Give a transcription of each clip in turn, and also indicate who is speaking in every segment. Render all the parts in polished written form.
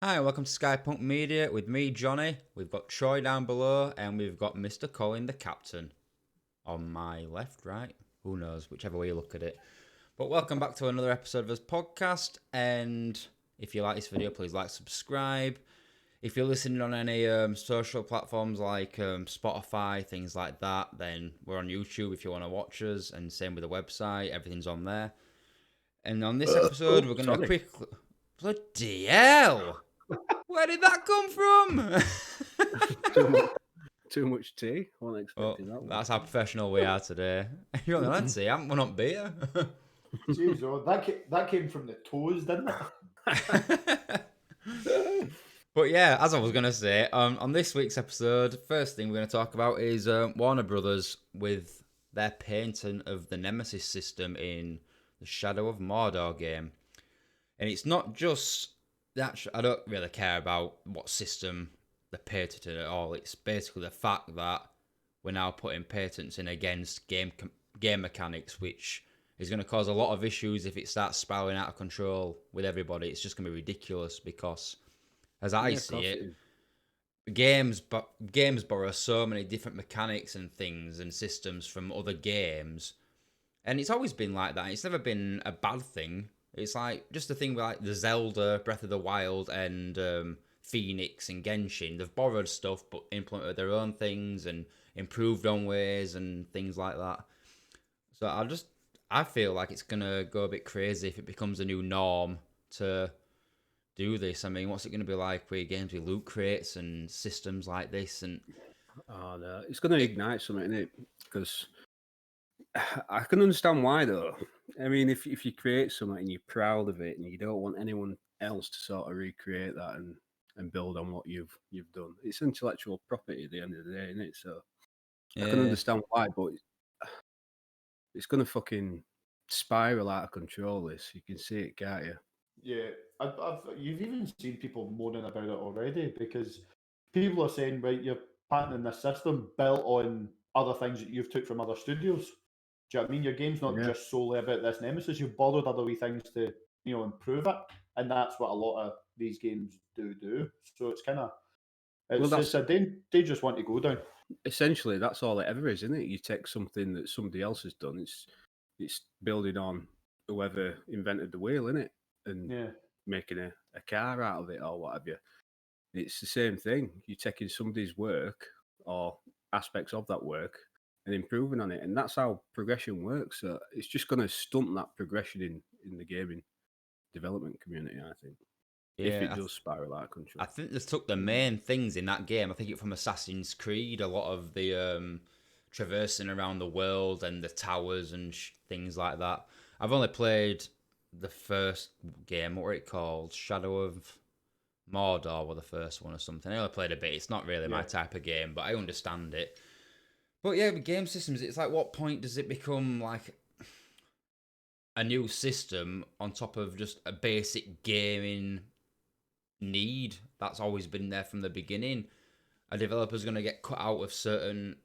Speaker 1: Hi, welcome to SkyPunk Media with me, Johnny. We've got Troy down below, and we've got Mr. Colin, the captain, on my left, right, who knows, whichever way you look at it. But welcome back to another episode of this podcast, and if you like this video, please like, subscribe. If you're listening on any social platforms like Spotify, things like that, then we're on YouTube if you want to watch us, and same with the website, everything's on there. And on this episode, we're going to quick... Bloody hell! Where did that come from?
Speaker 2: Too much tea. I wasn't expecting that one.
Speaker 1: That's how professional we are today. You're on the land tea, haven't we? Not beer.
Speaker 3: Jeez, oh, that came from the toes, didn't it?
Speaker 1: But yeah, as I was going to say, on this week's episode, first thing we're going to talk about is Warner Brothers with their patent of the Nemesis system in the Shadow of Mordor game. And it's not just that, I don't really care about what system they patented at all. It's basically the fact that we're now putting patents in against game mechanics, which is going to cause a lot of issues if it starts spiraling out of control with everybody. It's just going to be ridiculous because, as I see it, games borrow so many different mechanics and things and systems from other games, and it's always been like that. It's never been a bad thing. It's like just the thing with like the Zelda, Breath of the Wild, and Phoenix and Genshin. They've borrowed stuff but implemented their own things and improved on ways and things like that. So I feel like it's gonna go a bit crazy if it becomes a new norm to do this. I mean, what's it gonna be like with games with loot crates and systems like this? And
Speaker 2: oh no, it's gonna ignite something, isn't it? Because I can understand why though. I mean, if you create something and you're proud of it and you don't want anyone else to sort of recreate that and build on what you've done, it's intellectual property at the end of the day, isn't it? So yeah. I can understand why, but it's gonna fucking spiral out of control. This, you can see it, can't you?
Speaker 3: Yeah, you've even seen people moaning about it already because people are saying, right, you're patenting this system built on other things that you've took from other studios. Do you know what I mean? Your game's not just solely about this Nemesis. You've borrowed other wee things to, improve it, and that's what a lot of these games do. So it's kind of it's a dangerous one to go down.
Speaker 2: Essentially, that's all it ever is, isn't it? You take something that somebody else has done. It's building on whoever invented the wheel, isn't it? And making a car out of it or what have you. It's the same thing. You're taking somebody's work or aspects of that work and improving on it, and that's how progression works. So it's just going to stunt that progression in the gaming development community, I think. Yeah, if it does spiral out of control.
Speaker 1: I think they took the main things in that game. I think it from Assassin's Creed, a lot of the traversing around the world and the towers and things like that. I've only played the first game. What were it called? Shadow of Mordor were the first one or something. I only played a bit. It's not really my type of game, but I understand it. But yeah, with game systems, it's like, what point does it become like a new system on top of just a basic gaming need that's always been there from the beginning? A developer's going to get cut out of certain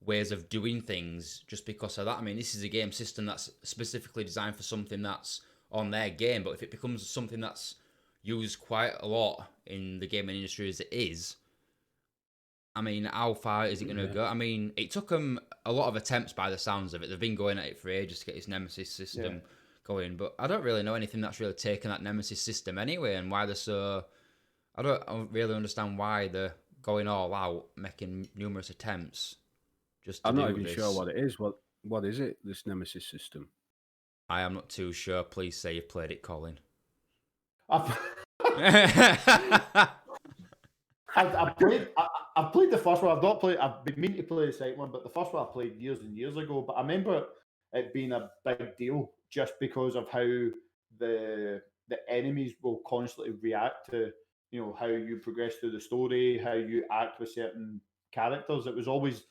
Speaker 1: ways of doing things just because of that. I mean, this is a game system that's specifically designed for something that's on their game, but if it becomes something that's used quite a lot in the gaming industry as it is, I mean, how far is it going to go? I mean, it took them a lot of attempts by the sounds of it. They've been going at it for ages to get this Nemesis system going, but I don't really know anything that's really taken that Nemesis system anyway, and why they're so... I don't really understand why they're going all out, making numerous attempts just to
Speaker 2: I'm
Speaker 1: do
Speaker 2: not even
Speaker 1: this.
Speaker 2: sure what it is. What is it, this Nemesis system?
Speaker 1: I am not too sure. Please say you've played it, Colin.
Speaker 3: I've played the first one. I've been meaning to play the second one, but the first one I played years and years ago. But I remember it being a big deal just because of how the enemies will constantly react to how you progress through the story, how you act with certain characters. It was almost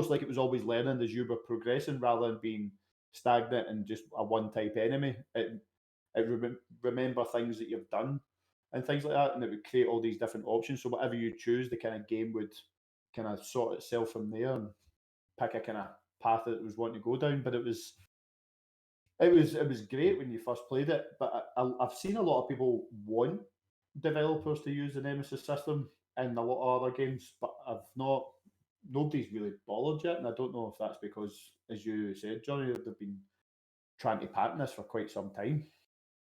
Speaker 3: like it was always learning as you were progressing rather than being stagnant and just a one type enemy. Remember things that you've done and things like that, and it would create all these different options. So whatever you choose, the kind of game would kind of sort itself from there and pick a kind of path that it was wanting to go down. But it was great when you first played it. But I've seen a lot of people want developers to use the Nemesis system in a lot of other games, but nobody's really bothered yet, and I don't know if that's because, as you said, Johnny, they've been trying to patent this for quite some time.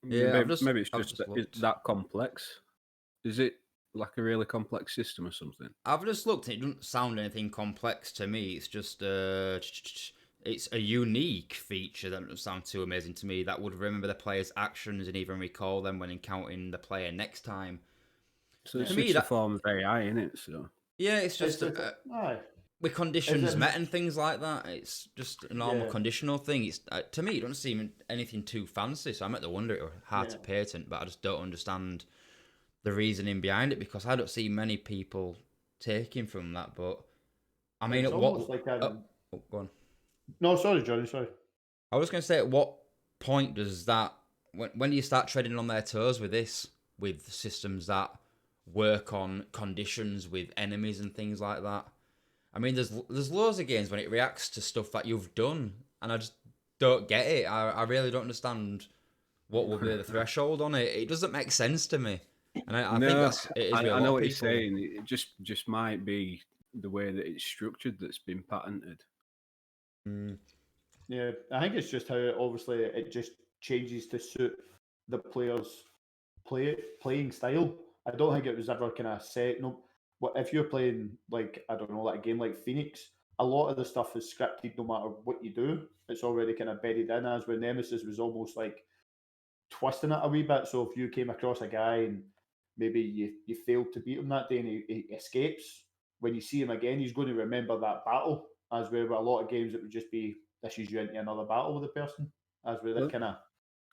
Speaker 1: Yeah,
Speaker 2: maybe it's just it's that complex. Is it like a really complex system or something?
Speaker 1: I've just looked. It doesn't sound anything complex to me. It's just it's a unique feature that doesn't sound too amazing to me. That would remember the player's actions and even recall them when encountering the player next time.
Speaker 2: So it's just a form of AI, isn't it? So
Speaker 1: yeah, it's just with conditions met and things like that. It's just a normal conditional thing. It's to me, it doesn't seem anything too fancy. So I'm at the wonder it was hard to patent, but I just don't understand the reasoning behind it because I don't see many people taking from that. But I mean,
Speaker 3: it's almost like
Speaker 1: go on.
Speaker 3: No, sorry, Johnny. Sorry.
Speaker 1: I was going to say, at what point does that when do you start treading on their toes with this, with systems that work on conditions with enemies and things like that? I mean, there's loads of games when it reacts to stuff that you've done, and I just don't get it. I really don't understand what will be the threshold on it. It doesn't make sense to me, and I think I
Speaker 2: know what you're saying. It just might be the way that it's structured that's been patented.
Speaker 3: Yeah, I think it's just how obviously it just changes to suit the player's playing style. I don't think it was ever kind of set. No, if you're playing like I don't know, like a game like Phoenix, a lot of the stuff is scripted. No matter what you do, it's already kind of buried in. As with Nemesis was almost like twisting it a wee bit. So if you came across a guy and maybe you failed to beat him that day and he escapes, when you see him again, he's going to remember that battle. As with a lot of games, it would just be issues you into another battle with the person. As with that kind of.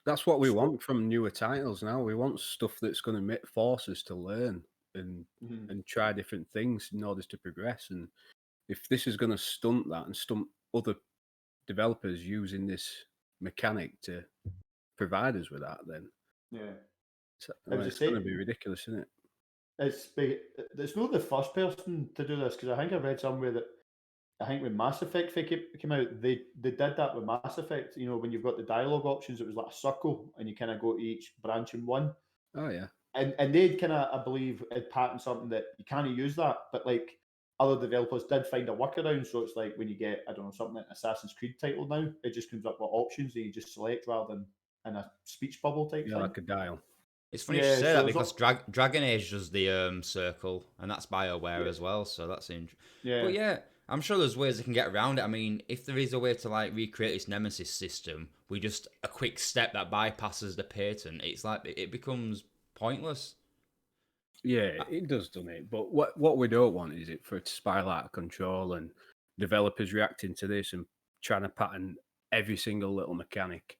Speaker 2: That's what we want from newer titles now. We want stuff that's going to force us to learn and try different things in order to progress. And if this is going to stunt that and stunt other developers using this mechanic to provide us with that, then it's going to be ridiculous, isn't it?
Speaker 3: It's not the first person to do this because I think I read somewhere that I think when Mass Effect came out, they did that with Mass Effect. You know, when you've got the dialogue options, it was like a circle, and you kind of go to each branch in one.
Speaker 2: Oh yeah.
Speaker 3: And they'd kind of, I believe, had patented something that you can't use that, but like other developers did find a workaround. So it's like when you get, I don't know, something like Assassin's Creed title now, it just comes up with options that you just select rather than in a speech bubble type thing.
Speaker 2: Like a dial.
Speaker 1: It's funny you say that because Dragon Age does the circle, and that's BioWare as well. So that's interesting. But yeah, I'm sure there's ways they can get around it. I mean, if there is a way to like recreate this Nemesis system with just a quick step that bypasses the patent, it's like it becomes pointless.
Speaker 2: Yeah, it does, doesn't it? But what we don't want is it for it to spiral out of control and developers reacting to this and trying to patent every single little mechanic.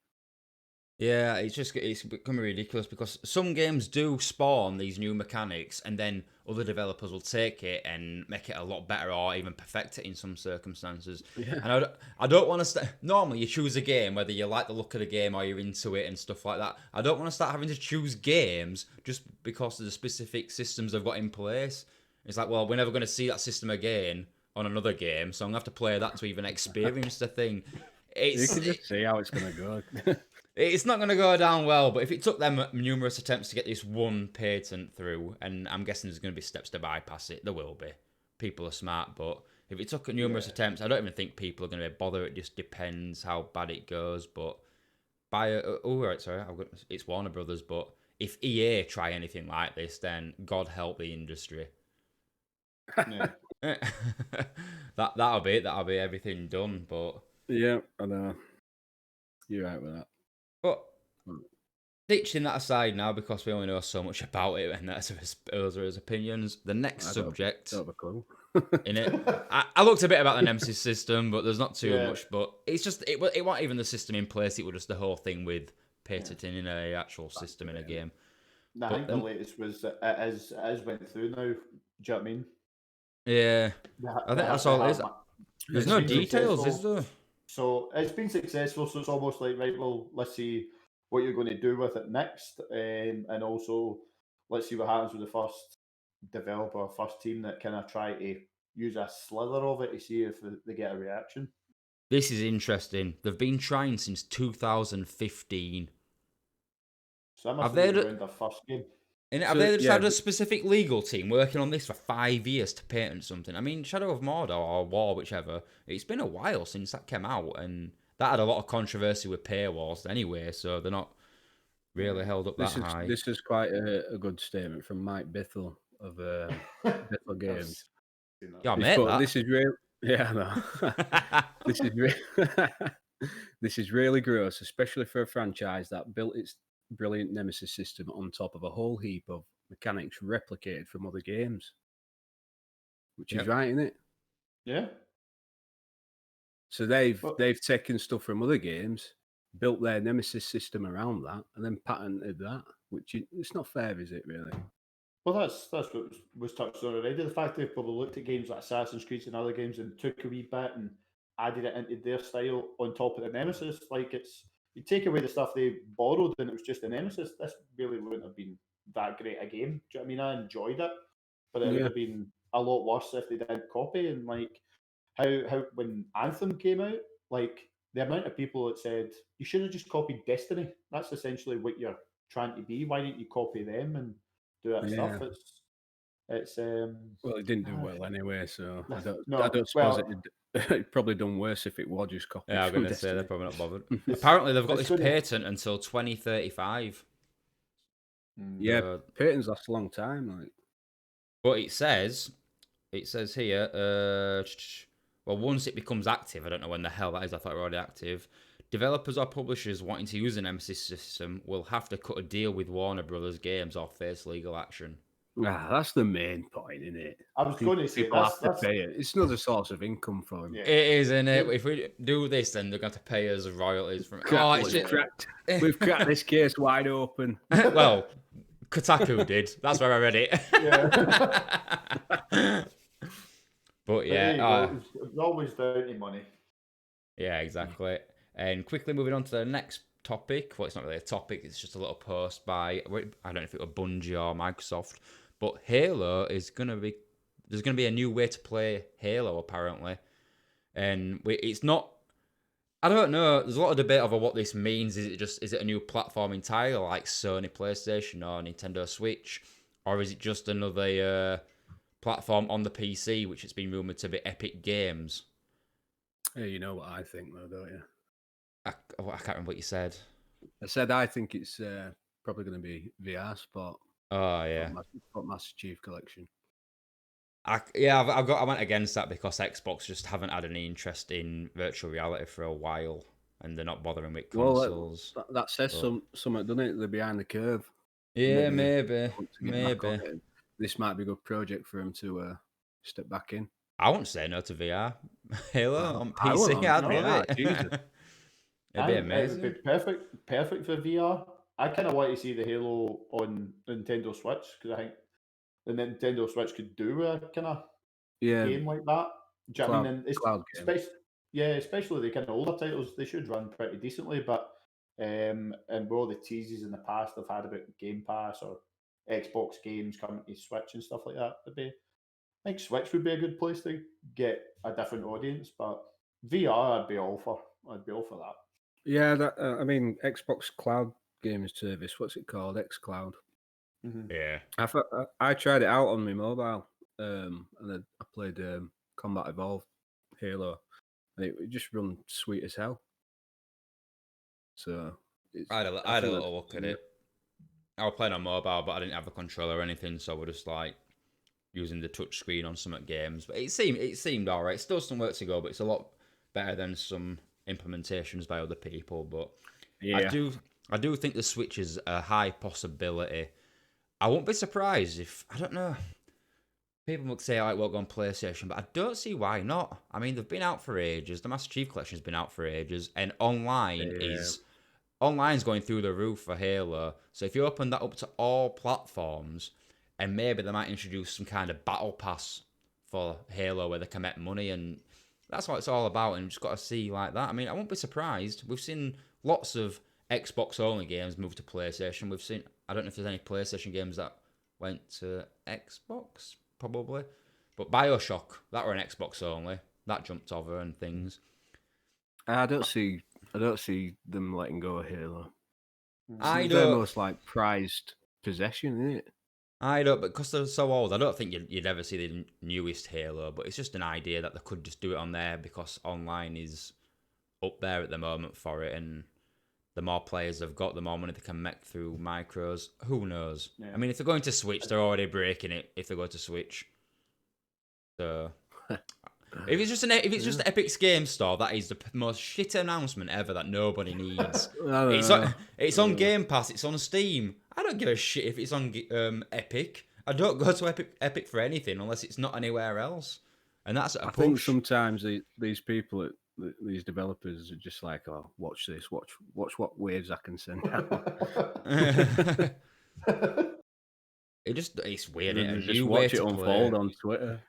Speaker 1: Yeah, it's becoming ridiculous because some games do spawn these new mechanics and then other developers will take it and make it a lot better or even perfect it in some circumstances.
Speaker 2: Yeah.
Speaker 1: And I don't want to normally you choose a game whether you like the look of the game or you're into it and stuff like that. I don't want to start having to choose games just because of the specific systems they've got in place. It's like, well, we're never going to see that system again on another game, so I'm going to have to play that to even experience the thing.
Speaker 2: You can just see how it's going to go.
Speaker 1: It's not going to go down well, but if it took them numerous attempts to get this one patent through, and I'm guessing there's going to be steps to bypass it, there will be. People are smart, but if it took numerous attempts, I don't even think people are going to be bothered. It just depends how bad it goes. But it's Warner Brothers, but if EA try anything like this, then God help the industry. That'll be everything done. But
Speaker 2: yeah, I know. You're right with that.
Speaker 1: But ditching that aside now because we only know so much about it and that's those are his opinions. The next subject,
Speaker 2: don't have a clue.
Speaker 1: In it, I looked a bit about the Nemesis system, but there's not too much. But it's just it wasn't even the system in place; it was just the whole thing with patenting in an actual system in a game.
Speaker 3: I think the latest was as went through now. Do you know what I mean?
Speaker 1: Yeah, I think that's all it is. There's no details, is there?
Speaker 3: So it's been successful, so it's almost like, right, well, let's see what you're going to do with it next. And also, let's see what happens with the first developer, first team that kind of try to use a slither of it to see if they get a reaction.
Speaker 1: This is interesting. They've been trying since 2015.
Speaker 3: So that must have been around their first game.
Speaker 1: And have they just had a specific legal team working on this for 5 years to patent something? I mean, Shadow of Mordor or War, whichever, it's been a while since that came out, and that had a lot of controversy with paywalls anyway, so they're not really held up that high.
Speaker 2: This is quite a good statement from Mike Bithell of Bithell Games.
Speaker 1: Yeah, mate,
Speaker 2: this is real. Yeah, I know. This is really gross, especially for a franchise that built its brilliant Nemesis system on top of a whole heap of mechanics replicated from other games. Which is right, isn't it?
Speaker 3: Yeah.
Speaker 2: So they've taken stuff from other games, built their Nemesis system around that, and then patented that. Which it's not fair, is it? Really?
Speaker 3: Well, that's what was touched on already. The fact they've probably looked at games like Assassin's Creed and other games and took a wee bit and added it into their style on top of the Nemesis. Like you take away the stuff they borrowed and it was just a Nemesis. This really wouldn't have been that great a game. Do you know what I mean? I enjoyed it, but it would have been a lot worse if they didn't copy. And like how when Anthem came out, like the amount of people that said you should have just copied Destiny. That's essentially what you're trying to be. Why didn't you copy them and do that stuff? It's
Speaker 2: well, it didn't do well anyway, so I don't suppose it'd probably done worse if it was just copied.
Speaker 1: Yeah, I'm going to say they're probably not bothered. Apparently, they've got this patent until 2035.
Speaker 2: Yeah, patents last a long time. Like,
Speaker 1: but it says here, well, once it becomes active, I don't know when the hell that is. I thought it was already active. Developers or publishers wanting to use an Nemesis system will have to cut a deal with Warner Brothers Games or face legal action.
Speaker 2: That's the main point, isn't it?
Speaker 3: I was going to say
Speaker 2: people have to pay it. It's another source of income for them.
Speaker 1: Yeah. It is, isn't it? If we do this, then they're going to pay us royalties from it.
Speaker 2: We've cracked this case wide open.
Speaker 1: Well, Kotaku did. That's where I read it.
Speaker 3: Yeah.
Speaker 1: But yeah,
Speaker 3: it's always down to money.
Speaker 1: Yeah, exactly. And quickly moving on to the next topic. Well, it's not really a topic. It's just a little post by, I don't know if it was Bungie or Microsoft, but Halo is going to be, there's going to be a new way to play Halo apparently. And it's not, I don't know, there's a lot of debate over what this means. Is it a new platform entirely like Sony PlayStation or Nintendo Switch? Or is it just another platform on the PC, which has been rumoured to be Epic Games?
Speaker 2: Hey, you know what I think though, don't you?
Speaker 1: I can't remember what you said.
Speaker 2: I said I think it's probably going to be VR Sport.
Speaker 1: Oh yeah,
Speaker 2: Master Chief Collection.
Speaker 1: I went against that because Xbox just haven't had any interest in virtual reality for a while, and they're not bothering with consoles.
Speaker 2: Well, that says something, doesn't it? They're behind the curve.
Speaker 1: Yeah, maybe.
Speaker 2: This might be a good project for them to step back in.
Speaker 1: I won't say no to VR. Halo on PC, I'd love it. It'd be amazing.
Speaker 3: It would be perfect for VR. I kind of want to see the Halo on Nintendo Switch because I think the Nintendo Switch could do a kind of game like that. Do you know what I mean?
Speaker 2: Cloud game.
Speaker 3: Especially the kind of older titles, they should run pretty decently. But and with all the teases in the past I've had about Game Pass or Xbox games coming to Switch and stuff like that, I think Switch would be a good place to get a different audience. But VR, I'd be all for that.
Speaker 2: Yeah, I mean, Xbox Cloud Gaming Service. What's it called? XCloud.
Speaker 3: Mm-hmm.
Speaker 1: Yeah.
Speaker 2: I tried it out on my mobile, and then I played Combat Evolved Halo, and it just run sweet as hell. So
Speaker 1: I had a little look at it. I was playing on mobile, but I didn't have a controller or anything, so we're just like using the touch screen on some games. But it seemed all right. Still some work to go, but it's a lot better than some implementations by other people. But yeah. I do think the Switch is a high possibility. I won't be surprised if, I don't know, people would say it won't go on PlayStation, but I don't see why not. I mean, they've been out for ages. The Master Chief Collection has been out for ages, and online's going through the roof for Halo. So if you open that up to all platforms, and maybe they might introduce some kind of battle pass for Halo where they can make money, and that's what it's all about, and you just got to see like that. I mean, I won't be surprised. We've seen lots of Xbox-only games move to PlayStation. We've seen, I don't know if there's any PlayStation games that went to Xbox, probably. But BioShock, that were an Xbox-only. That jumped over and things.
Speaker 2: I don't see them letting go of Halo.
Speaker 1: I
Speaker 2: They're most like prized possession, isn't it?
Speaker 1: I don't, but because they're so old, I don't think you'd ever see the newest Halo. But it's just an idea that they could just do it on there because online is up there at the moment for it, and the more players they've got, the more money they can make through micros. Who knows? Yeah. I mean, if they're going to Switch, they're already breaking it. If they go to Switch, so if it's just Epic's Game Store, that is the most shit announcement ever that nobody needs. It's on Game Pass. It's on Steam. I don't give a shit if it's on Epic. I don't go to Epic for anything unless it's not anywhere else. And that's I
Speaker 2: think sometimes these people, these developers, are just like, oh, watch this, watch what waves I can send out.
Speaker 1: It's weird.
Speaker 2: And just watch it unfold on Twitter.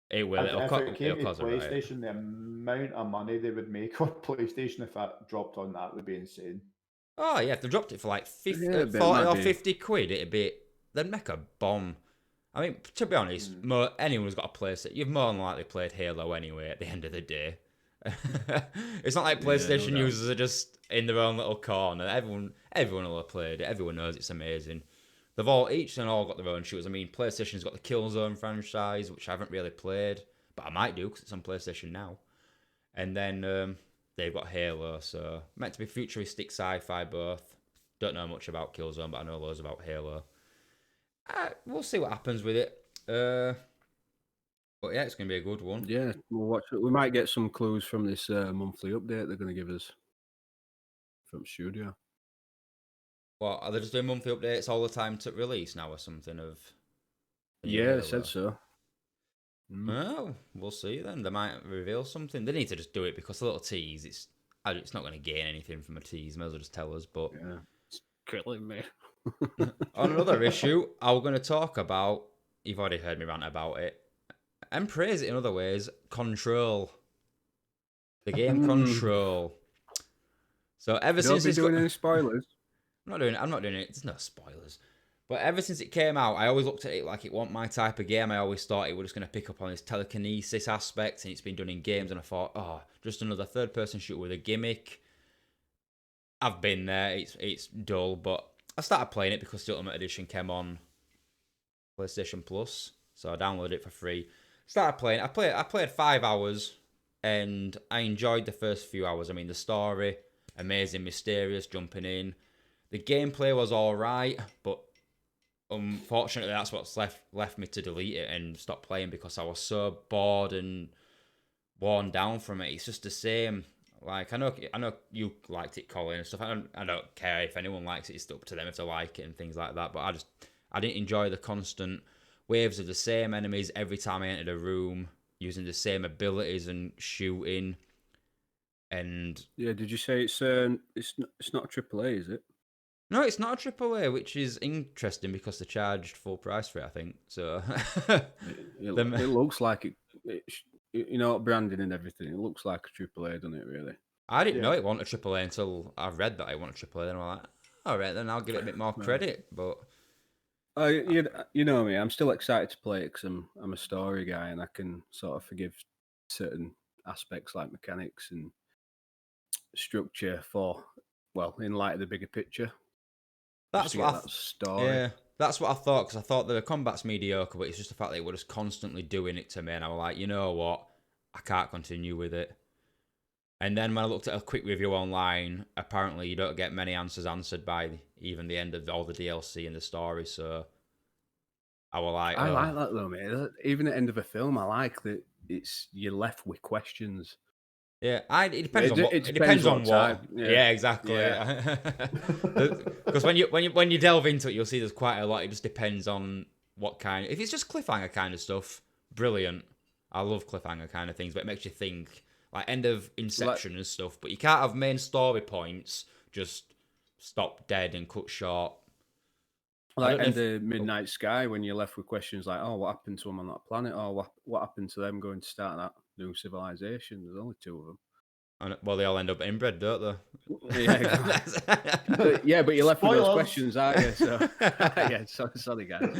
Speaker 1: It will.
Speaker 3: If it came to PlayStation, the amount of money they would make on PlayStation if that dropped on that would be insane.
Speaker 1: Oh yeah, if they dropped it for like 40 or 50 quid, they'd make a bomb. I mean, to be honest, anyone who's got a PlayStation, you've more than likely played Halo anyway. At the end of the day, it's not like PlayStation users are just in their own little corner. Everyone will have played it. Everyone knows it's amazing. They've each got their own shooters. I mean, PlayStation's got the Killzone franchise, which I haven't really played, but I might do because it's on PlayStation now. And then they've got Halo, so meant to be futuristic sci-fi both. Don't know much about Killzone, but I know loads about Halo. We'll see what happens with it. But yeah, it's going to be a good one.
Speaker 2: Yeah, we'll watch it. We might get some clues from this monthly update they're going to give us from studio.
Speaker 1: What, are they just doing monthly updates all the time to release now or something of...
Speaker 2: Yeah, they said so.
Speaker 1: Well, we'll see then. They might reveal something. They need to just do it because a little tease, it's not going to gain anything from a tease. May as well just tell us, but...
Speaker 2: Yeah, it's killing me.
Speaker 1: On another issue, I'm going to talk about... You've already heard me rant about it. And praise it in other ways. Control. The game Control. So ever since it's
Speaker 2: doing any spoilers.
Speaker 1: I'm not doing it. There's no spoilers. But ever since it came out, I always looked at it like it wasn't my type of game. I always thought it was just going to pick up on this telekinesis aspect, and it's been done in games, and I thought, oh, just another third-person shooter with a gimmick. I've been there. It's dull, but I started playing it because the Ultimate Edition came on PlayStation Plus, so I downloaded it for free. Started playing. I played 5 hours, and I enjoyed the first few hours. I mean, the story, amazing, mysterious, jumping in. The gameplay was all right, but unfortunately, that's what's left me to delete it and stop playing because I was so bored and worn down from it. It's just the same. Like I know you liked it, Colin, and stuff. I don't care if anyone likes it. It's up to them if they like it and things like that. But I didn't enjoy the constant waves of the same enemies every time I entered a room, using the same abilities and shooting. And
Speaker 2: yeah, did you say it's not a AAA, is it?
Speaker 1: No, it's not a AAA, which is interesting because they charged full price for it, I think. So
Speaker 2: it looks like it, you know, branding and everything. It looks like a AAA, doesn't it? Really?
Speaker 1: I didn't know it wanted a AAA until I read that it wanted a AAA. Then I'm like, all right, then I'll give it a bit more credit. But
Speaker 2: you know me, I'm still excited to play it because I'm a story guy and I can sort of forgive certain aspects like mechanics and structure in light of the bigger picture.
Speaker 1: That's what I thought, because I thought the combat's mediocre, but it's just the fact that it was just constantly doing it to me, and I was like, you know what, I can't continue with it. And then when I looked at a quick review online, apparently you don't get many answers answered by even the end of all the DLC and the story, so I was like...
Speaker 2: I like that though, mate. Even at the end of a film, I like that you're left with questions.
Speaker 1: Yeah, it depends on what. Yeah, exactly. Because when you delve into it, you'll see there's quite a lot. It just depends on what kind. If it's just cliffhanger kind of stuff, brilliant. I love cliffhanger kind of things, but it makes you think, like end of Inception and stuff. But you can't have main story points just stop dead and cut short.
Speaker 2: Like in the Midnight Sky, when you're left with questions like, "Oh, what happened to them on that planet?" Or what happened to them going to start that new civilization? There's only 2 of them.
Speaker 1: Well, they all end up inbred, don't they?
Speaker 2: Yeah, exactly. But you're left with those questions, aren't you? So, yeah, sorry, guys.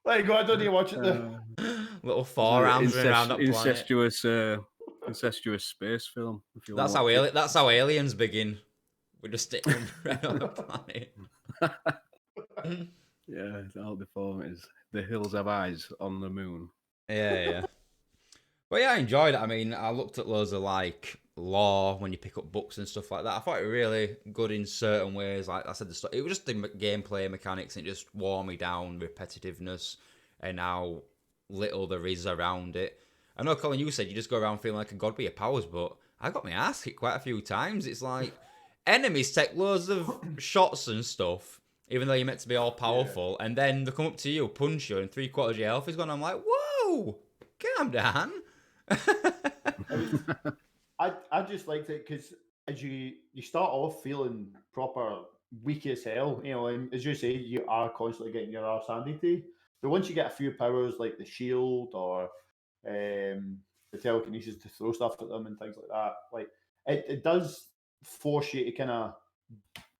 Speaker 3: There you go. I don't need to watch it there.
Speaker 1: Little forearms around that planet.
Speaker 2: Incestuous space film.
Speaker 1: That's how aliens begin. We're just sitting on the planet.
Speaker 2: Yeah, all deformities. The hills have eyes on the moon.
Speaker 1: Yeah. But yeah, I enjoyed it. I mean, I looked at loads of like lore when you pick up books and stuff like that. I thought it was really good in certain ways. Like I said, it was just the gameplay mechanics, and it just wore me down, repetitiveness, and how little there is around it. I know, Colin, you said you just go around feeling like a god with your powers, but I got my ass kicked quite a few times. It's like enemies take loads of shots and stuff, even though you're meant to be all powerful, and then they come up to you, punch you, and 3/4 of your health is gone. I'm like, whoa, calm down.
Speaker 3: I just liked it because as you start off feeling proper weak as hell, and as you say, you are constantly getting your arse handed to you. But once you get a few powers like the shield or the telekinesis to throw stuff at them and things like that, like it does force you to kind of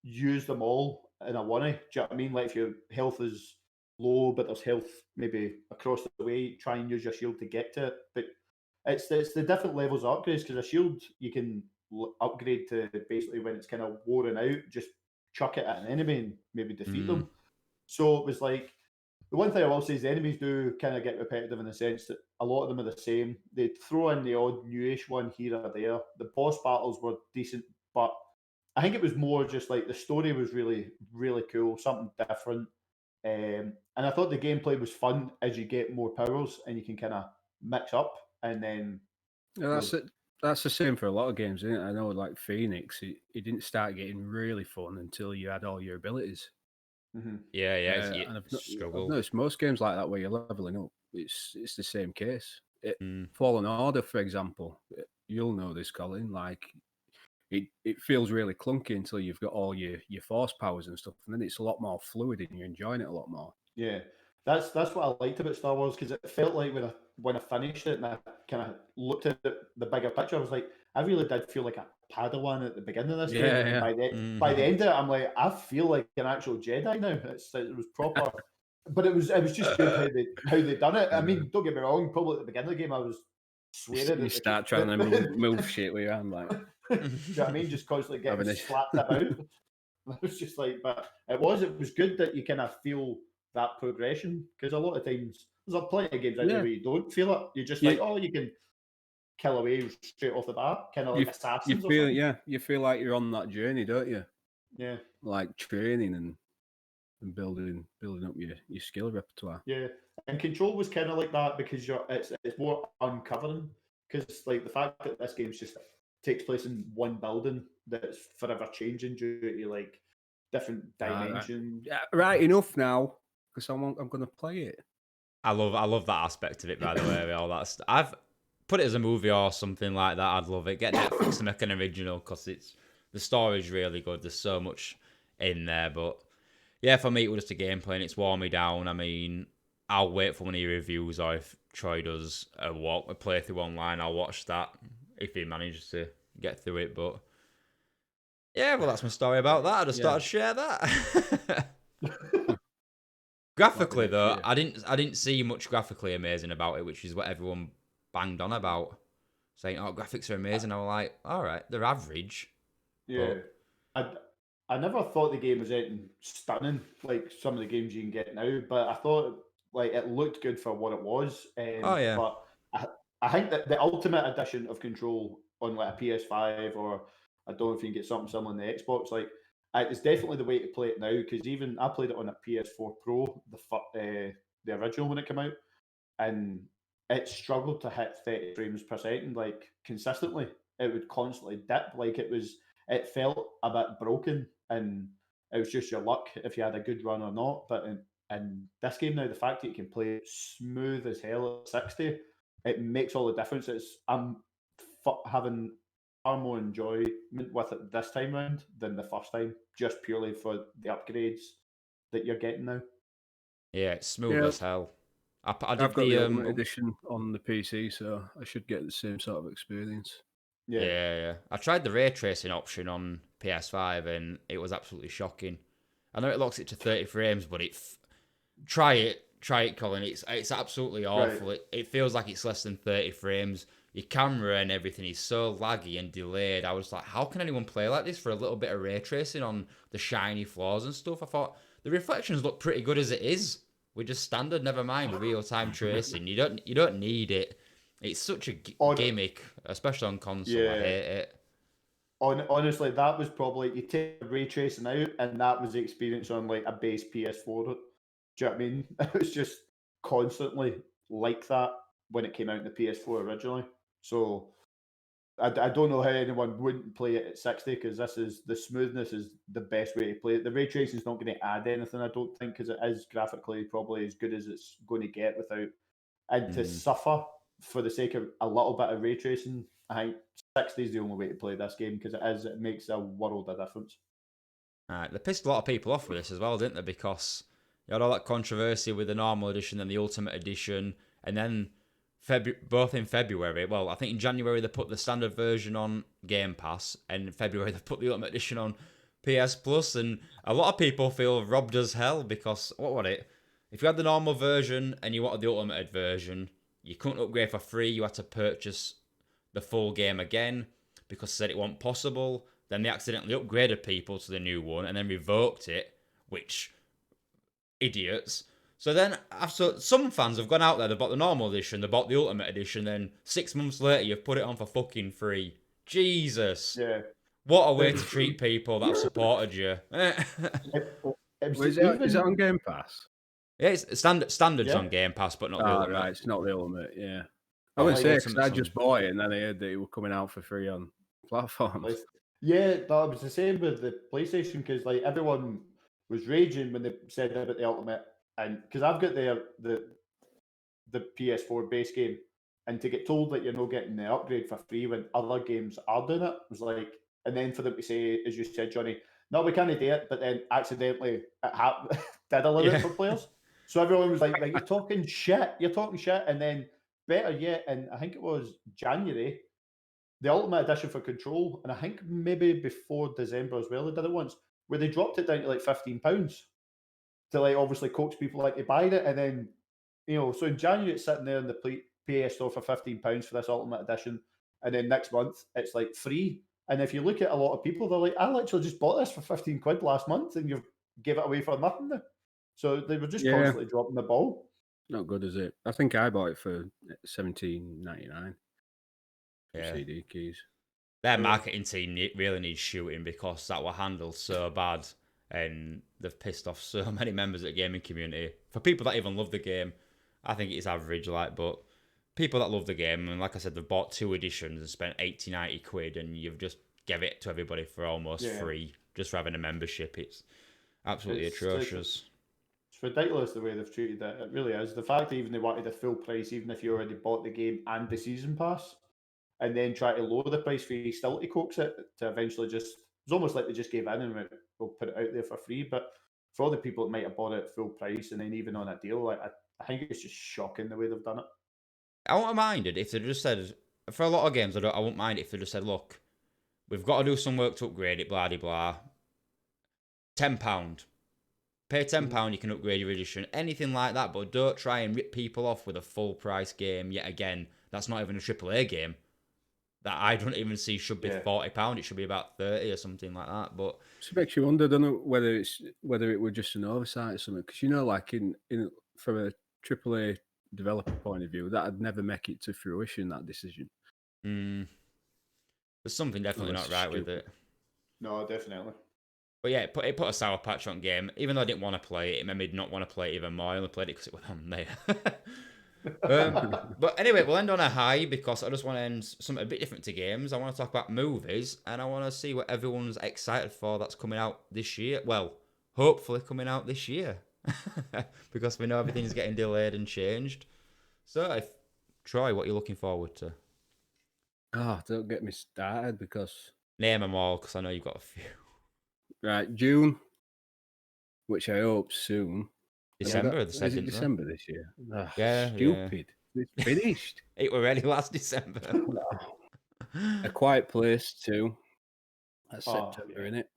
Speaker 3: use them all in a one. Do you know what I mean? Like if your health is low, but there's health maybe across the way, try and use your shield to get to it. But it's the different levels of upgrades, because a shield you can upgrade to basically when it's kind of worn out, just chuck it at an enemy and maybe defeat them. So it was like, the one thing I will say is the enemies do kind of get repetitive in the sense that a lot of them are the same. They throw in the odd newish one here or there. The boss battles were decent, but I think it was more just like the story was really, really cool, something different. And I thought the gameplay was fun as you get more powers and you can kind of mix up. And then
Speaker 2: that's the same for a lot of games, isn't it? I know, like Phoenix, it didn't start getting really fun until you had all your abilities.
Speaker 1: Mm-hmm. Yeah.
Speaker 2: And I've noticed most games like that where you're leveling up, it's the same case. Fallen Order, for example, you'll know this, Colin. Like it feels really clunky until you've got all your force powers and stuff, and then it's a lot more fluid and you're enjoying it a lot more.
Speaker 3: Yeah. That's what I liked about Star Wars, because it felt like when I finished it and I kind of looked at the bigger picture, I was like, I really did feel like a Padawan at the beginning of this game.
Speaker 2: Yeah.
Speaker 3: By the end of it, I'm like, I feel like an actual Jedi now. It was proper, but it was just good how they done it. I mean, don't get me wrong. Probably at the beginning of the game, I was swearing.
Speaker 2: You start trying to move shit with your hand, like.
Speaker 3: Do you know what I mean? Just constantly getting slapped about. I was just like, but it was good that you kind of feel that progression, because a lot of times there's plenty of games out there where you don't feel it. You're just like, oh, you can kill away straight off the bat, kind of like Assassins.
Speaker 2: You feel like you're on that journey, don't you?
Speaker 3: Yeah,
Speaker 2: like training and building up your skill repertoire.
Speaker 3: Yeah, and Control was kind of like that, because it's more uncovering, because like the fact that this game's just takes place in one building that's forever changing due to like different dimensions.
Speaker 2: Right, enough now, because I'm going to play it.
Speaker 1: I love that aspect of it, by the way. All that stuff. I've put it as a movie or something like that. I'd love it. Get Netflix to make an original, because the story's really good. There's so much in there, but yeah, for me it was just a gameplay and it's worn me down. I mean, I'll wait for one of your reviews, or if Troy does a playthrough online, I'll watch that if he manages to get through it. But yeah, well, that's my story about that. I just thought I'd share that. Graphically, though, I didn't see much graphically amazing about it, which is what everyone banged on about, saying, "Oh, graphics are amazing." I was like, "All right, they're average."
Speaker 3: Yeah, I never thought the game was anything stunning like some of the games you can get now, but I thought like it looked good for what it was. But I think that the ultimate edition of Control on like a PS5, or I don't know if you can get something similar on the Xbox, like it's definitely the way to play it now, because even I played it on a PS4 Pro, the original when it came out, and it struggled to hit 30 frames per second like consistently. It would constantly dip, like it felt a bit broken, and it was just your luck if you had a good run or not. But in this game now, the fact that you can play it smooth as hell at 60, it makes all the difference. I'm having far more enjoyment with it this time round than the first time, just purely for the upgrades that you're getting now.
Speaker 1: Yeah, it's smooth as hell. I've got
Speaker 2: the Ultimate Edition on the PC, so I should get the same sort of experience.
Speaker 1: Yeah. I tried the ray tracing option on PS5 and it was absolutely shocking. I know it locks it to 30 frames, but try it, Colin. It's absolutely awful. Right. It feels like it's less than 30 frames. your camera and everything is so laggy and delayed. I was like, how can anyone play like this for a little bit of ray tracing on the shiny floors and stuff? I thought the reflections look pretty good as it is. We're just standard, never mind with real time tracing. You don't need it. It's such a gimmick, especially on console. I hate it.
Speaker 3: Honestly, that was probably, you take ray tracing out, and that was the experience on like a base PS4. Do you know what I mean? It was just constantly like that when it came out in the PS4 originally. So I don't know how anyone wouldn't play it at 60, because the smoothness is the best way to play it. The ray tracing is not going to add anything, I don't think, because it is graphically probably as good as it's going to get without. And to suffer for the sake of a little bit of ray tracing, I think 60 is the only way to play this game, because it makes a world of difference.
Speaker 1: They pissed a lot of people off with this as well, didn't they? Because you had all that controversy with the normal edition and the ultimate edition, and then both in February. Well, I think in January they put the standard version on Game Pass, and in February they put the ultimate edition on PS Plus, and a lot of people feel robbed as hell because what was it? If you had the normal version and you wanted the ultimate version, you couldn't upgrade for free. You had to purchase the full game again because they said it wasn't possible. Then they accidentally upgraded people to the new one and then revoked it, which idiots. So then, after some fans have gone out there, they bought the normal edition, they bought the ultimate edition, then 6 months later you've put it on for fucking free. Jesus.
Speaker 3: Yeah.
Speaker 1: What a way to treat people that have supported you.
Speaker 2: Is it on Game Pass?
Speaker 1: Yeah, it's standards on Game Pass, but not the ultimate.
Speaker 2: Right, it's not the ultimate, yeah. I would say, because I just bought it and then I heard that it was coming out for free on platforms.
Speaker 3: Yeah, that was the same with the PlayStation, because like everyone was raging when they said about the ultimate, and because I've got the PS4 base game, and to get told that you're not getting the upgrade for free when other games are doing it was like, and then for them to say, as you said, Johnny, no, we can't do it, but then accidentally it did allow it for players. So everyone was like, you're talking shit, and then better yet, and I think it was January, the Ultimate Edition for Control, and I think maybe before December as well, they did it once, where they dropped it down to like £15 to like obviously coax people like to buy it, and then so in January it's sitting there in the PS store for £15 for this Ultimate Edition, and then next month it's like free. And if you look at a lot of people, they're like, I literally just bought this for 15 quid last month, and you've gave it away for nothing now. So they were just constantly dropping the ball.
Speaker 2: Not good, is it? I think I bought it for $17.99.
Speaker 1: Yeah.
Speaker 2: CD keys.
Speaker 1: Their marketing team really needs shooting, because that were handled so bad, and they've pissed off so many members of the gaming community. For people that even love the game, I think it's average, but people that love the game, and like I said, they've bought 2 editions and spent 80, 90 quid, and you've just give it to everybody for almost free just for having a membership. It's absolutely atrocious.
Speaker 3: It's ridiculous the way they've treated it. It really is. The fact that even they wanted the full price, even if you already bought the game and the season pass, and then try to lower the price for you still to coax it to eventually it's almost like they just gave in and went, we'll put it out there for free. But for all the people that might have bought it at full price and then even on a deal, I think it's just shocking the way they've done it.
Speaker 1: I wouldn't have minded if they just said, for a lot of games, I wouldn't mind if they just said, look, we've got to do some work to upgrade it, blah, blah, blah. £10. Pay £10, you can upgrade your edition. Anything like that, but don't try and rip people off with a full price game. Yet again, that's not even a AAA game. That I don't even see should be £40. It should be about 30 or something like that. But
Speaker 2: it makes you wonder, don't it, whether it were just an oversight or something. Because like in from a AAA developer point of view, that'd never make it to fruition, that decision.
Speaker 1: There's something definitely not right with it.
Speaker 3: No, definitely.
Speaker 1: But yeah, it put a sour patch on game. Even though I didn't want to play it, it made me not want to play it even more. I only played it because it was on there. But anyway, we'll end on a high, because I just want to end something a bit different to games. I want to talk about movies, and I want to see what everyone's excited for that's coming out this year. Well, hopefully coming out this year, because we know everything's getting delayed and changed. So, Troy, what are you looking forward to?
Speaker 2: Oh, don't get me started, because...
Speaker 1: Name them all, because I know you've got a few.
Speaker 2: Right, June, which I hope soon.
Speaker 1: December the 2nd.
Speaker 2: Is it December this year? Oh,
Speaker 1: yeah,
Speaker 2: stupid. Yeah. It's finished.
Speaker 1: It were ready last December.
Speaker 2: A Quiet Place 2. That's September, isn't it?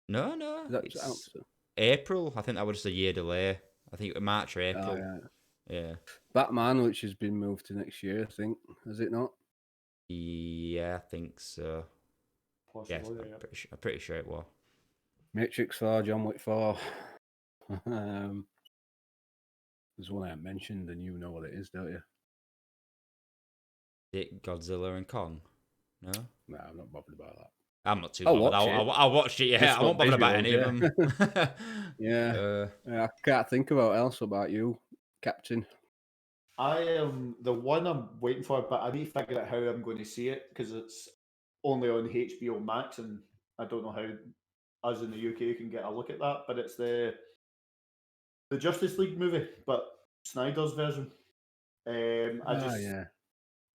Speaker 1: No. It's April. I think that was just a year delay. I think it was March or April.
Speaker 2: Oh,
Speaker 1: yeah.
Speaker 2: Batman, which has been moved to next year, I think. Has it not?
Speaker 1: Yeah, I think so.
Speaker 3: Possibly,
Speaker 1: Yes, I'm pretty sure it was.
Speaker 2: Matrix 4, John Wick 4. There's one I mentioned, and you know what it is, don't you?
Speaker 1: Is it Godzilla and Kong? No?
Speaker 2: No, I'm not bothered about that.
Speaker 1: I'm not too
Speaker 2: I'll
Speaker 1: bothered.
Speaker 2: watch it.
Speaker 1: I'll watch it, yeah.
Speaker 2: Just
Speaker 1: I won't
Speaker 2: for
Speaker 1: bother about
Speaker 2: visuals,
Speaker 1: any of them.
Speaker 2: Yeah. I can't think about else about you, Captain.
Speaker 3: I am the one I'm waiting for, but I need to figure out how I'm going to see it because it's only on HBO Max, and I don't know how us in the UK can get a look at that. But it's the Justice League movie, but Snyder's version.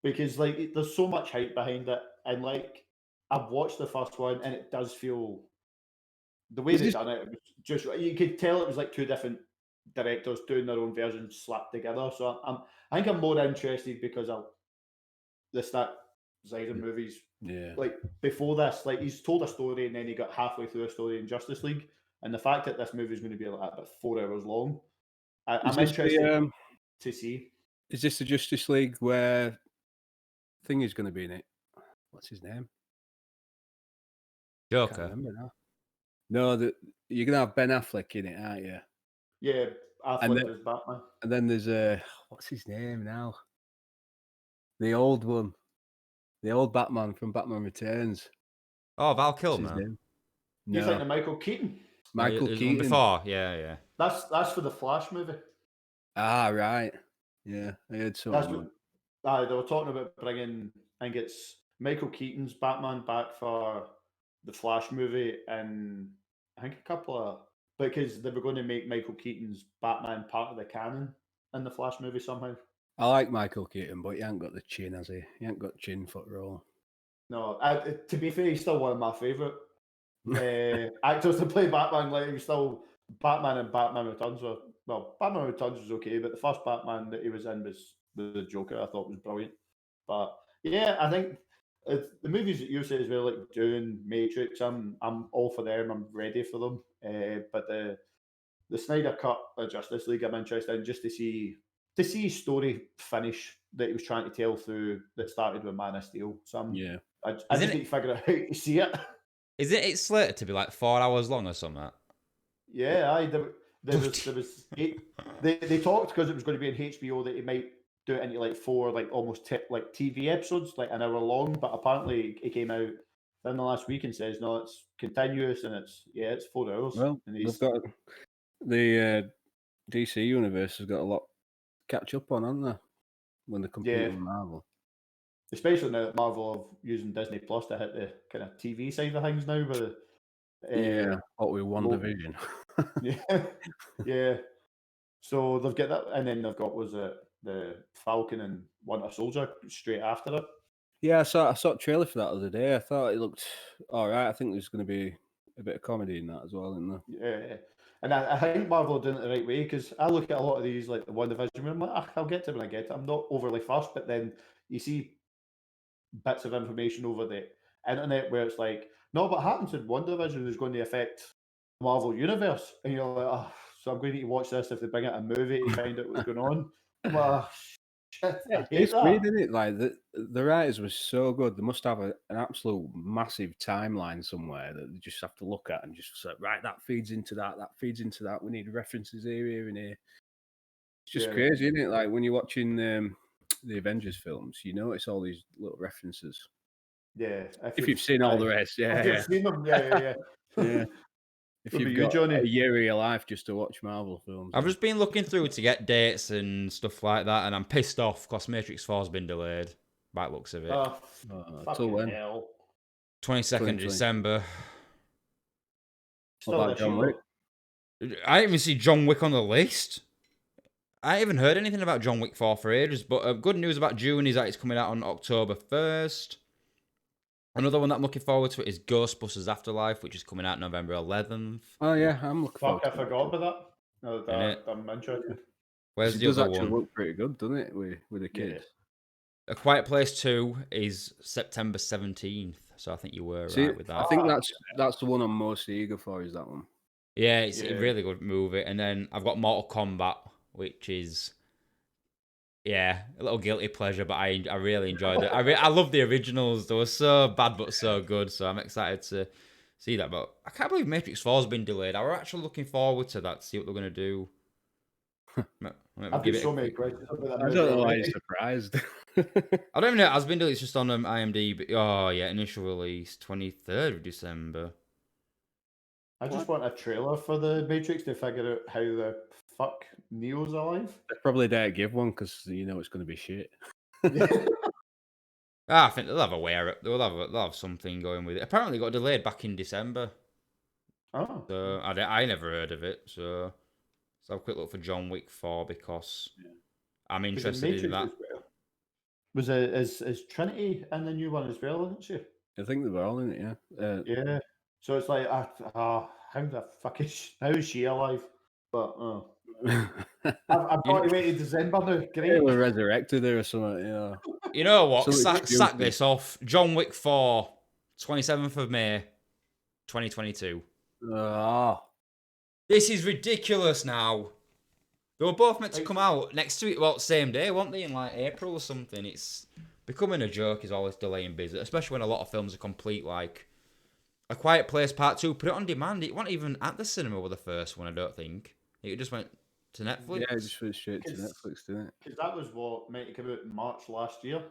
Speaker 3: Because like there's so much hype behind it, and like I've watched the first one, and it does feel the way they done it. It was just you could tell it was like two different directors doing their own versions slapped together. So I think I'm more interested because the Snyder movies.
Speaker 2: Yeah.
Speaker 3: Like before this, like he's told a story and then he got halfway through a story in Justice League, and the fact that this movie is going to be like about 4 hours long, I'm interested to see.
Speaker 2: Is this the Justice League where Thing is going to be in it? What's his name?
Speaker 1: Joker.
Speaker 2: Can't remember now. No, you're going to have Ben Affleck in it, aren't you?
Speaker 3: Yeah, Affleck as Batman.
Speaker 2: And then there's what's his name now? The old one. The old Batman from Batman Returns.
Speaker 1: Oh, Val Kilmer.
Speaker 3: No. He's like the Michael Keaton.
Speaker 2: Michael Keaton.
Speaker 1: Before, yeah.
Speaker 3: That's for the Flash movie.
Speaker 2: Ah, right. Yeah, I heard something.
Speaker 3: They were talking about bringing, I think it's Michael Keaton's Batman back for the Flash movie, and I think a couple of because they were going to make Michael Keaton's Batman part of the canon in the Flash movie somehow.
Speaker 2: I like Michael Keaton, but he ain't got the chin, has he? He ain't got chin for the role.
Speaker 3: No, to be fair, he's still one of my favourite actors to play Batman. Like he was still Batman and Batman Returns were Batman Returns was okay, but the first Batman that he was in was the Joker. I thought was brilliant. But yeah, I think the movies that you say as well, like Dune, Matrix, I'm all for them. I'm ready for them. But the Snyder Cut of Justice League, I'm interested in just to see his story finish that he was trying to tell through that started with Man of Steel. So I just need to figure out how to see it.
Speaker 1: Is it slated to be like 4 hours long or something?
Speaker 3: Yeah, there was they talked because it was going to be in HBO that he might do it into like 4 like almost like TV episodes, like an hour long. But apparently it came out in the last week and says no, it's continuous and it's 4 hours.
Speaker 2: Well,
Speaker 3: and
Speaker 2: they've got the DC universe has got a lot to catch up on, haven't they? When they compete with Marvel.
Speaker 3: Especially now that Marvel are using Disney Plus to hit the kind of TV side of things now. But
Speaker 2: what with WandaVision.
Speaker 3: yeah. So they've got that, and then they've got the Falcon and Winter Soldier straight after it.
Speaker 2: Yeah, I saw a trailer for that the other day. I thought it looked all right. I think there's going to be a bit of comedy in that as well, isn't
Speaker 3: there? Yeah. And I think Marvel are doing it the right way because I look at a lot of these, like the WandaVision, I'm like, I'll get to it when I get to it. I'm not overly fussed, but then you see bits of information over the internet where it's like, no, what happens in WandaVision is going to affect the Marvel Universe. And you're like, oh, so I'm going to need to watch this if they bring out a movie to find out what's going on. Well, shit,
Speaker 2: it's weird, isn't it? Like the writers were so good. They must have an absolute massive timeline somewhere that they just have to look at and just say, right, that feeds into that. That feeds into that. We need references here, and here. It's just crazy, isn't it? Like when you're watching the Avengers films, you notice all these little references.
Speaker 3: Yeah,
Speaker 2: if you've seen all the rest,
Speaker 3: if you've seen them, yeah.
Speaker 2: If you've got a year of your life just to watch Marvel films.
Speaker 1: I've just been looking through to get dates and stuff like that, and I'm pissed off because Matrix 4 has been delayed, by the looks of it.
Speaker 2: Till when?
Speaker 3: Hell.
Speaker 1: 22nd December.
Speaker 2: What about John Wick?
Speaker 1: I didn't even see John Wick on the list. I haven't heard anything about John Wick 4 for ages, but good news about Dune is that it's coming out on October 1st. Another one that I'm looking forward to is Ghostbusters Afterlife, which is coming out November 11th.
Speaker 2: Oh, yeah, I'm looking forward
Speaker 3: to it. I forgot about that. I'm interested.
Speaker 1: Where's the other one? It does
Speaker 2: actually look pretty good, doesn't it, with the kids?
Speaker 1: A Quiet Place 2 is September 17th, so I think you were right with that.
Speaker 2: I think that's the one I'm most eager for, is that one.
Speaker 1: Yeah, it's a really good movie. And then I've got Mortal Kombat, which is Yeah, a little guilty pleasure, but I really enjoyed it. I love the originals. They were so bad but so good, so I'm excited to see that. But I can't believe Matrix 4's been delayed. I were actually looking forward to that, to see what they're going to do.
Speaker 3: I've got so many questions about that
Speaker 2: I
Speaker 3: movie
Speaker 2: don't know why
Speaker 3: already.
Speaker 2: you're surprised.
Speaker 1: I don't even know. It has been delayed. It's just on IMDb. Oh, yeah, initial release, 23rd of December.
Speaker 3: I just want a trailer for the Matrix to figure out how the fuck Neo's alive.
Speaker 2: They probably don't give one because you know it's going to be shit.
Speaker 1: I think they'll have a way. They'll have something going with it. Apparently, it got delayed back in December.
Speaker 3: Oh.
Speaker 1: So I never heard of it. So let's have a quick look for John Wick 4 because I'm interested in that.
Speaker 3: Was is Trinity in the new one as well, isn't she?
Speaker 2: I think they were all in it, yeah.
Speaker 3: Yeah. So it's like, how the fuck how is she alive? But I've got to wait in December now. Great.
Speaker 2: They were resurrected there or something, you know.
Speaker 1: You know what?
Speaker 2: Something
Speaker 1: Sack this off. John Wick 4, 27th of May, 2022. This is ridiculous now. They were both meant to come out next to it, well, same day, weren't they? In like April or something. It's becoming a joke, is always delaying business, especially when a lot of films are complete, like A Quiet Place Part 2, put it on demand. It wasn't even at the cinema with the first one, I don't think. It just went to Netflix.
Speaker 2: Yeah, it just went straight to Netflix, didn't it?
Speaker 3: Because that was what meant to come out in March last year.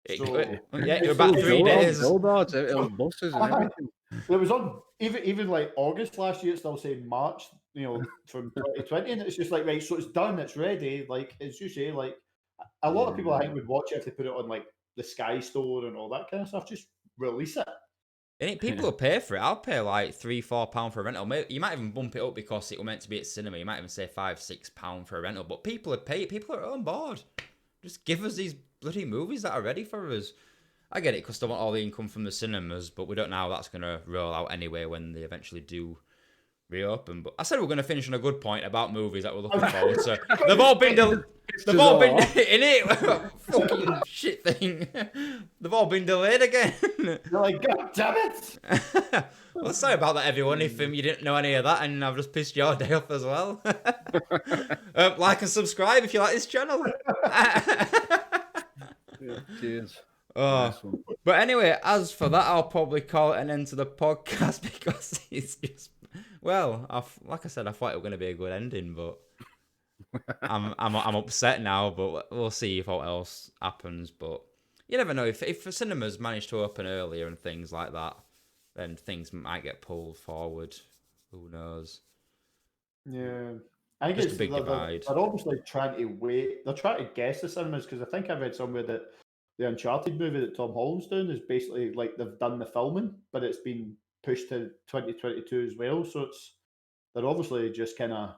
Speaker 1: It was about 3 days.
Speaker 2: Billboards, it was buses and everything.
Speaker 3: It was on even like August last year. It's still saying March, from 2020, and it's just like, right, so it's done, it's ready. Like as you say, like a lot of people I think would watch it if they put it on like the Sky Store and all that kind of stuff. Just release it.
Speaker 1: And people will pay for it. I'll pay like £3-4 for a rental. You might even bump it up because it was meant to be at cinema. You might even say £5-6 for a rental. But people would pay it. People are on board. Just give us these bloody movies that are ready for us. I get it because they want all the income from the cinemas, but we don't know how that's going to roll out anyway when they eventually do reopen. But I said we're going to finish on a good point about movies that we're looking forward to. They've all been in it. Fucking shit thing. They've all been delayed again.
Speaker 3: You're like, God damn it.
Speaker 1: Well, sorry about that, everyone. If you didn't know any of that, and I've just pissed your day off as well. Like and subscribe if you like this channel.
Speaker 2: Cheers.
Speaker 1: Nice. But anyway, as for that, I'll probably call it an end to the podcast because it's just, well, like I said, I thought it was going to be a good ending, but I'm upset now. But we'll see if what else happens. But you never know. If the cinemas manage to open earlier and things like that, then things might get pulled forward. Who knows?
Speaker 3: Yeah. I think
Speaker 1: just a big divide.
Speaker 3: They're obviously trying to wait. They're trying to guess the cinemas because I think I read somewhere that the Uncharted movie that Tom Holland's doing is basically like they've done the filming, but it's been pushed to 2022 as well. So they're obviously just kind of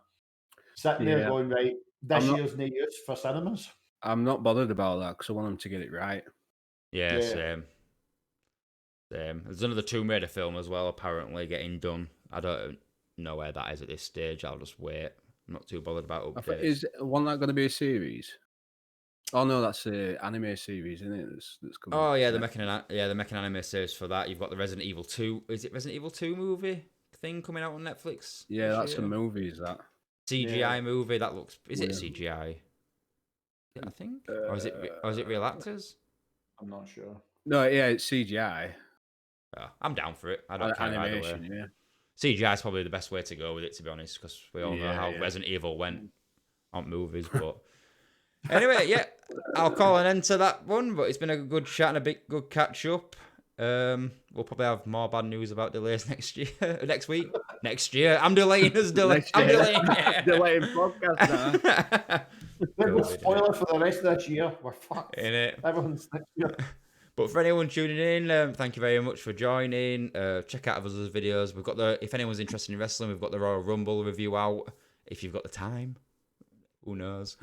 Speaker 3: sitting there going, right, this year's no use for cinemas.
Speaker 2: I'm not bothered about that because I want them to get it right.
Speaker 1: Yeah, same. There's another Tomb Raider film as well, apparently getting done. I don't know where that is at this stage. I'll just wait. I'm not too bothered about updates.
Speaker 2: Is one that going to be a series? Oh no, that's an anime series, isn't it? That's coming.
Speaker 1: Oh yeah, they're making an anime series for that. You've got the Resident Evil 2. Is it Resident Evil 2 movie thing coming out on Netflix?
Speaker 2: Yeah, that's a movie. Is that
Speaker 1: CGI movie? That looks. Is it CGI? Yeah, I think. Or is it real actors?
Speaker 3: I'm not sure.
Speaker 2: No, yeah, it's CGI.
Speaker 1: I'm down for it. I don't care either way.
Speaker 2: Yeah.
Speaker 1: CGI is probably the best way to go with it, to be honest, because we all know how Resident Evil went on movies. But anyway, yeah, I'll call an end to that one. But it's been a good chat and a big good catch up. We'll probably have more bad news about delays next week. Next year. I'm delaying us. I'm delaying.
Speaker 2: Delaying podcast now.
Speaker 3: Big spoiler for the rest of this year. We're fucked.
Speaker 1: In it.
Speaker 3: Everyone's next year.
Speaker 1: But for anyone tuning in, thank you very much for joining. Check out others' videos. We've got if anyone's interested in wrestling, we've got the Royal Rumble review out. If you've got the time, who knows?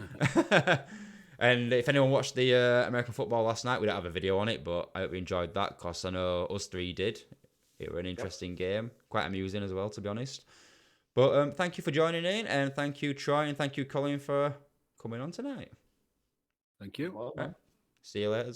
Speaker 1: And if anyone watched the American football last night, we don't have a video on it, but I hope you enjoyed that because I know us three did. It was an interesting game, quite amusing as well, to be honest. But thank you for joining in, and thank you, Troy, and thank you, Colin, for coming on tonight.
Speaker 2: Thank you.
Speaker 3: Well,
Speaker 1: See you later.